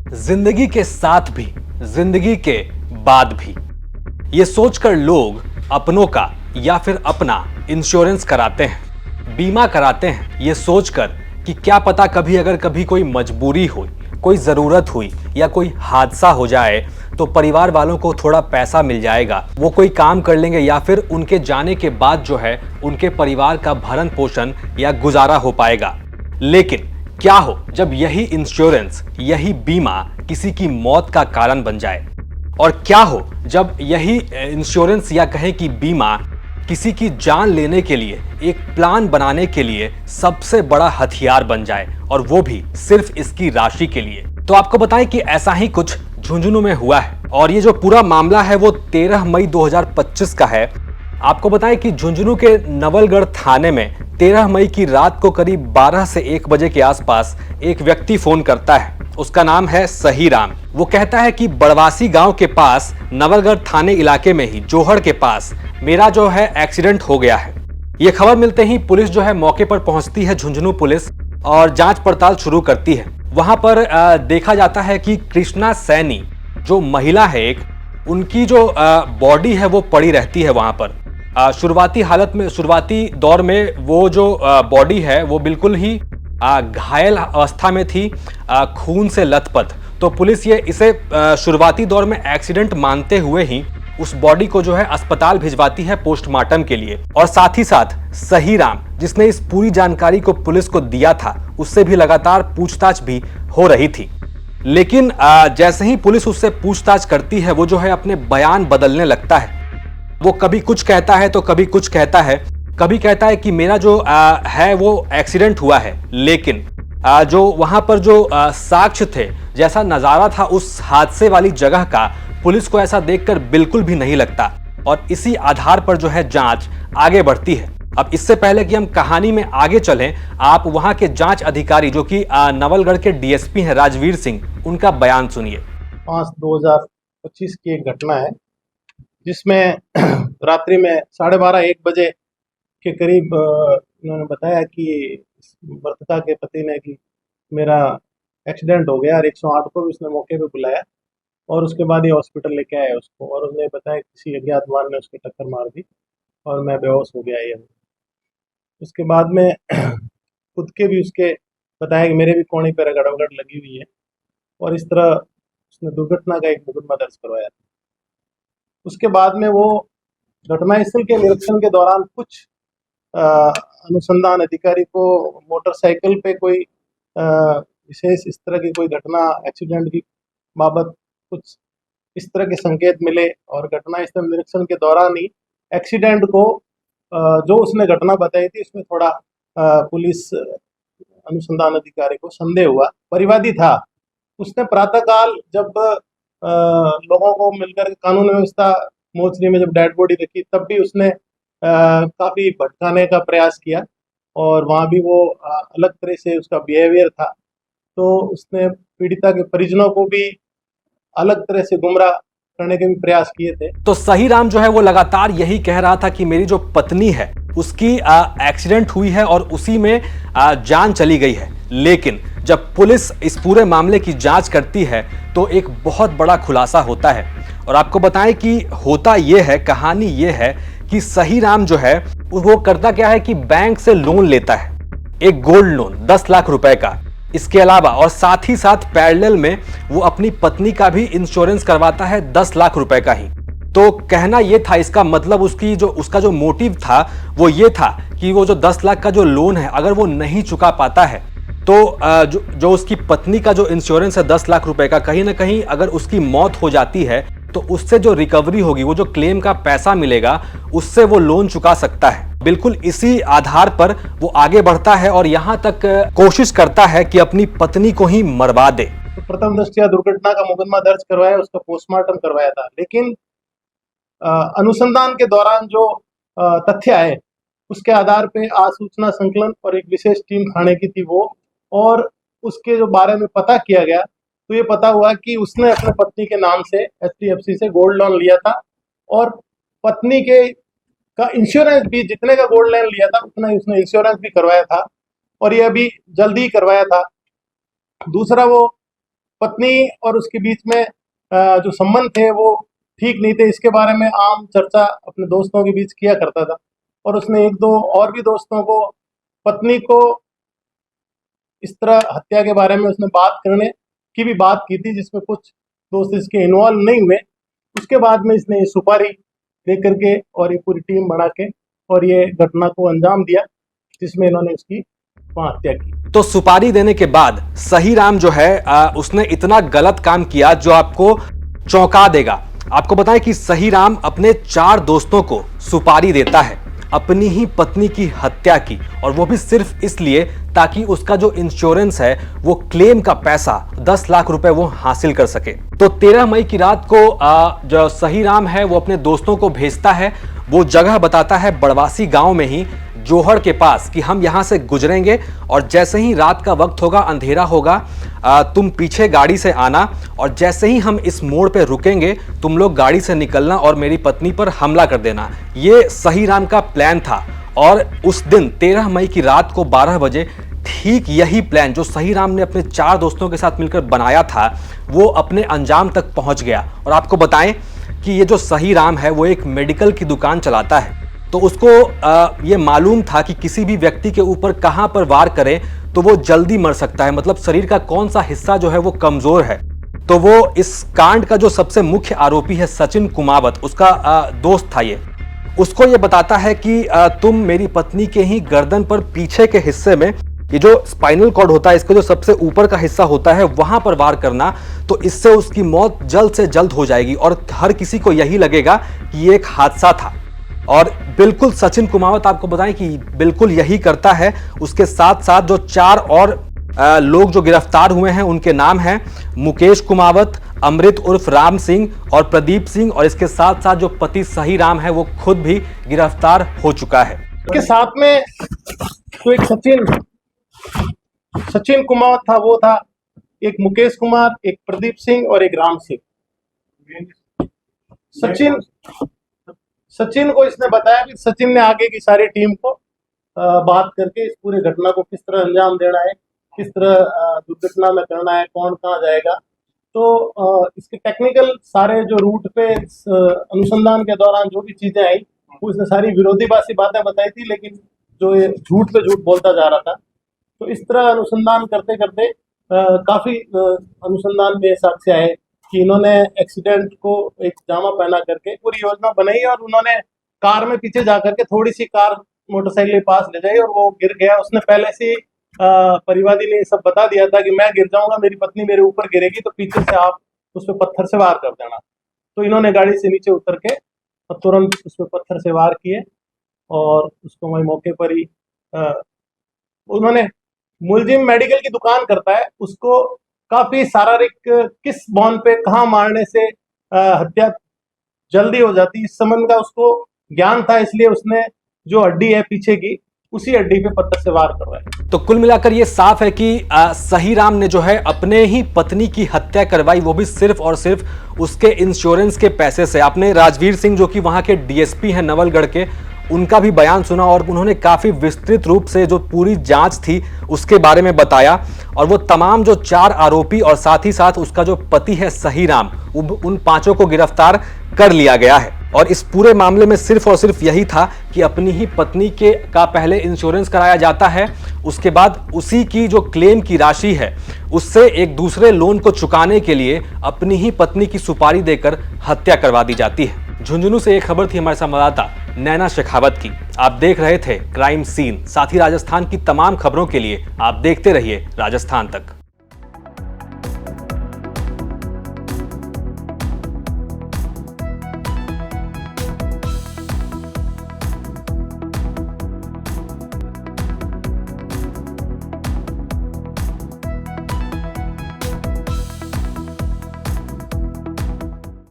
जिंदगी के साथ भी, जिंदगी के बाद भी, ये सोचकर लोग अपनों का या फिर अपना इंश्योरेंस कराते हैं, बीमा कराते हैं, ये सोचकर कि क्या पता कभी अगर कभी कोई मजबूरी हुई, कोई ज़रूरत हुई या कोई हादसा हो जाए तो परिवार वालों को थोड़ा पैसा मिल जाएगा, वो कोई काम कर लेंगे या फिर उनके जाने के बाद जो है उनके परिवार का भरण पोषण या गुजारा हो पाएगा। लेकिन क्या हो जब यही इंश्योरेंस, यही बीमा किसी की मौत का कारण बन जाए? और क्या हो जब यही इंश्योरेंस या कहें कि बीमा किसी की जान लेने के लिए, एक प्लान बनाने के लिए सबसे बड़ा हथियार बन जाए, और वो भी सिर्फ इसकी राशि के लिए? तो आपको बताएं कि ऐसा ही कुछ झुंझुनू में हुआ है, और ये जो पूरा मामला है वो 13 मई 2025 का है। आपको बताएं कि झुंझुनू के नवलगढ़ थाने में 13 मई की रात को करीब 12 से 1 बजे के आसपास एक व्यक्ति फोन करता है। उसका नाम है सही राम। वो कहता है कि बड़वासी गांव के पास नवलगढ़ थाने इलाके में ही जोहड़ के पास मेरा जो है एक्सीडेंट हो गया है। ये खबर मिलते ही पुलिस जो है मौके पर पहुंचती है, झुंझुनू पुलिस, और जांच पड़ताल शुरू करती है। वहां पर देखा जाता है कि कृष्णा सैनी जो महिला है एक, उनकी जो बॉडी है वो पड़ी रहती है वहां पर। शुरुआती हालत में, शुरुआती दौर में वो जो बॉडी है वो बिल्कुल ही घायल अवस्था में थी, खून से लथपथ। तो पुलिस ये इसे शुरुआती दौर में एक्सीडेंट मानते हुए ही उस बॉडी को जो है अस्पताल भिजवाती है पोस्टमार्टम के लिए। और साथ ही साथ सही राम, जिसने इस पूरी जानकारी को पुलिस को दिया था, उससे भी लगातार पूछताछ भी हो रही थी। लेकिन जैसे ही पुलिस उससे पूछताछ करती है वो जो है अपने बयान बदलने लगता है। वो कभी कुछ कहता है तो कभी कुछ कहता है। कभी कहता है कि मेरा जो है वो एक्सीडेंट हुआ है, लेकिन जो वहां पर जो साक्ष्य थे, जैसा नजारा था उस हादसे वाली जगह का, पुलिस को ऐसा देखकर बिल्कुल भी नहीं लगता। और इसी आधार पर जो है जांच आगे बढ़ती है। अब इससे पहले कि हम कहानी में आगे चलें, आप वहां के जांच अधिकारी जो कि नवलगढ़ के डीएसपी हैं राजवीर सिंह, उनका बयान सुनिए। 5/2025 की एक घटना है जिसमें रात्रि में 12:30-1 बजे के करीब उन्होंने बताया कि मृतका के पति ने कि मेरा एक्सीडेंट हो गया, और 108 को भी उसने मौके पे बुलाया, और उसके बाद ये हॉस्पिटल लेके आए उसको, और उसने बताया किसी अज्ञात वाहन ने उसको टक्कर मार दी और मैं बेहोश हो गया। ये उसके बाद में खुद के भी उसके बताया कि मेरे भी कोहनी पर गड़बड़ लगी हुई है, और इस तरह उसने दुर्घटना का एक मुकदमा दर्ज करवाया था। उसके बाद में वो घटनास्थल के निरीक्षण के दौरान कुछ अनुसंधान अधिकारी को मोटरसाइकिल पे कोई विशेष इस तरह की कोई घटना, एक्सीडेंट की बाबत कुछ इस तरह के संकेत मिले, और घटनास्थल निरीक्षण के दौरान ही एक्सीडेंट को जो उसने घटना बताई थी उसमें थोड़ा पुलिस अनुसंधान अधिकारी को संदेह हुआ, परिवादी था। उसने प्रातःकाल जब लोगों को मिलकर कानून व्यवस्था मोचरी में जब डेड बॉडी देखी, तब भी उसने काफी भटकाने का प्रयास किया, और वहां भी वो अलग तरह से उसका बिहेवियर था। तो उसने पीड़िता के परिजनों को भी अलग तरह से गुमराह करने के भी प्रयास किए थे। तो सही राम जो है वो लगातार यही कह रहा था कि मेरी जो पत्नी है उसकी एक्सीडेंट हुई है और उसी में जान चली गई है। लेकिन जब पुलिस इस पूरे मामले की जांच करती है तो एक बहुत बड़ा खुलासा होता है। और आपको बताएं कि होता यह है, कहानी यह है कि सही राम जो है वो करता क्या है कि बैंक से लोन लेता है, एक गोल्ड लोन 10 लाख रुपए का। इसके अलावा और साथ ही साथ पैरेलल में वो अपनी पत्नी का भी इंश्योरेंस करवाता है 10 लाख रुपए का ही। तो कहना यह था, इसका मतलब उसका जो मोटिव था वो ये था कि वो जो 10 लाख का जो लोन है अगर वो नहीं चुका पाता है तो जो उसकी पत्नी का जो इंश्योरेंस है 10 लाख रुपए का, कहीं ना कहीं अगर उसकी मौत हो जाती है तो उससे जो रिकवरी होगी, वो जो क्लेम का पैसा मिलेगा, उससे वो लोन चुका सकता है। बिल्कुल इसी आधार पर वो आगे बढ़ता है और यहां तक कोशिश करता है कि अपनी पत्नी को ही मरवा दे। तो प्रथम दृष्टया दुर्घटना का मुकदमा दर्ज करवाया, उसका पोस्टमार्टम करवाया था, लेकिन अनुसंधान के दौरान जो तथ्य आए उसके आधार पे आसूचना संकलन और एक विशेष टीम थाने की थी वो, और उसके जो बारे में पता किया गया तो ये पता हुआ कि उसने अपने पत्नी के नाम से HDFC से गोल्ड लोन लिया था, और पत्नी के का इंश्योरेंस भी, जितने का गोल्ड लोन लिया था उतना ही उसने इंश्योरेंस भी करवाया था, और ये अभी जल्दी ही करवाया था। दूसरा, वो पत्नी और उसके बीच में जो संबंध थे वो ठीक नहीं थे। इसके बारे में आम चर्चा अपने दोस्तों के बीच किया करता था और उसने एक दो और भी दोस्तों को, पत्नी को इस तरह हत्या के बारे में उसने बात करने की भी बात की थी, जिसमें कुछ दोस्त इसके इन्वॉल्व नहीं हुए। उसके बाद में इसने ये सुपारी दे करके और ये पूरी टीम बना के और ये घटना को अंजाम दिया, जिसमें इन्होंने उसकी हत्या की। तो सुपारी देने के बाद सही राम जो है उसने इतना गलत काम किया जो आपको चौंका देगा। आपको बताएं कि सही राम अपने 4 दोस्तों को सुपारी देता है अपनी ही पत्नी की हत्या की, और वो भी सिर्फ इसलिए ताकि उसका जो इंश्योरेंस है वो क्लेम का पैसा 10 लाख रुपए वो हासिल कर सके। तो 13 मई की रात को जो सही राम है वो अपने दोस्तों को भेजता है। वो जगह बताता है बड़वासी गांव में ही, जोहड़ के पास, कि हम यहां से गुजरेंगे और जैसे ही रात का वक्त होगा, अंधेरा होगा, तुम पीछे गाड़ी से आना और जैसे ही हम इस मोड़ पे रुकेंगे तुम लोग गाड़ी से निकलना और मेरी पत्नी पर हमला कर देना। ये सही राम का प्लान था और उस दिन 13 मई की रात को 12 बजे ठीक यही प्लान जो सही राम ने अपने 4 दोस्तों के साथ मिलकर बनाया था वो अपने अंजाम तक पहुंच गया। और आपको बताएं कि ये जो सही राम है वो एक मेडिकल की दुकान चलाता है, तो उसको ये मालूम था कि किसी भी व्यक्ति के ऊपर कहां पर वार करें तो वो जल्दी मर सकता है, मतलब शरीर का कौन सा हिस्सा जो है वो कमजोर है। तो वो इस कांड का जो सबसे मुख्य आरोपी है सचिन कुमावत, उसका दोस्त था ये, उसको ये बताता है कि तुम मेरी पत्नी के ही गर्दन पर पीछे के हिस्से में, ये जो स्पाइनल कॉर्ड होता है इसका जो सबसे ऊपर का हिस्सा होता है वहां पर वार करना, तो इससे उसकी मौत जल्द से जल्द हो जाएगी और हर किसी को यही लगेगा कि ये एक हादसा था। और बिल्कुल सचिन कुमावत आपको बताएं कि बिल्कुल यही करता है। उसके साथ साथ जो 4 और लोग जो गिरफ्तार हुए हैं उनके नाम हैं मुकेश कुमावत, अमृत उर्फ राम सिंह और प्रदीप सिंह, और इसके साथ साथ जो पति सही राम है वो खुद भी गिरफ्तार हो चुका है। इसके साथ में तो एक सचिन कुमावत था, वो था, एक मुकेश कुमार, एक प्रदीप सिंह और एक राम सिंह। सचिन को इसने बताया कि सचिन ने आगे की सारी टीम को बात करके इस पूरे घटना को किस तरह अंजाम देना है, किस तरह दुर्घटना में करना है, कौन कहाँ जाएगा। तो इसके टेक्निकल सारे जो रूट पे अनुसंधान के दौरान जो भी चीजें आई वो इसने सारी विरोधाभासी बातें बताई थी, लेकिन जो ये झूठ पे झूठ बोलता जा रहा था। तो इस तरह अनुसंधान करते करते काफी अनुसंधान में साक्ष्य आए कि इन्होंने एक्सीडेंट को एक जामा पहना करके पूरी योजना बनाई और उन्होंने कार में पीछे जाकर के थोड़ी सी कार मोटरसाइकिल के पास ले जाई और वो गिर गया। उसने पहले से परिवादी ने सब बता दिया था कि मैं गिर जाऊंगा, मेरी पत्नी मेरे ऊपर गिरेगी, तो पीछे से आप उस पर पत्थर से वार कर देना। तो इन्होंने गाड़ी से नीचे उतर के तुरंत उस पर पत्थर से वार किए और उसको वही मौके पर ही उन्होंने, मुलजिम मेडिकल की दुकान करता है, उसको काफी शारीरिक किस बॉन पे कहाँ मारने से हत्या जल्दी हो जाती इस संबंध का उसको ज्ञान था, इसलिए उसने जो हड्डी है पीछे की उसी हड्डी पे पत्थर से वार कर रहा है। तो कुल मिलाकर ये साफ है कि सही राम ने जो है अपने ही पत्नी की हत्या करवाई, वो भी सिर्फ और सिर्फ उसके इंश्योरेंस के पैसे से। आपने राजवीर सिंह जो कि वहां के डीएसपी हैं नवलगढ़ के, उनका भी बयान सुना और उन्होंने काफी विस्तृत रूप से जो पूरी जांच थी उसके बारे में बताया। और वो तमाम जो 4 आरोपी और साथ ही साथ उसका जो पति है सही राम, उन 5 को गिरफ्तार कर लिया गया है। और इस पूरे मामले में सिर्फ और सिर्फ यही था कि अपनी ही पत्नी का पहले इंश्योरेंस कराया जाता है, उसके बाद उसी की जो क्लेम की राशि है उससे एक दूसरे लोन को चुकाने के लिए अपनी ही पत्नी की सुपारी देकर हत्या करवा दी जाती है। झुंझुनू से एक खबर थी हमारे संवाददाता नैना शेखावत की। आप देख रहे थे क्राइम सीन। साथ ही राजस्थान की तमाम खबरों के लिए आप देखते रहिए राजस्थान तक।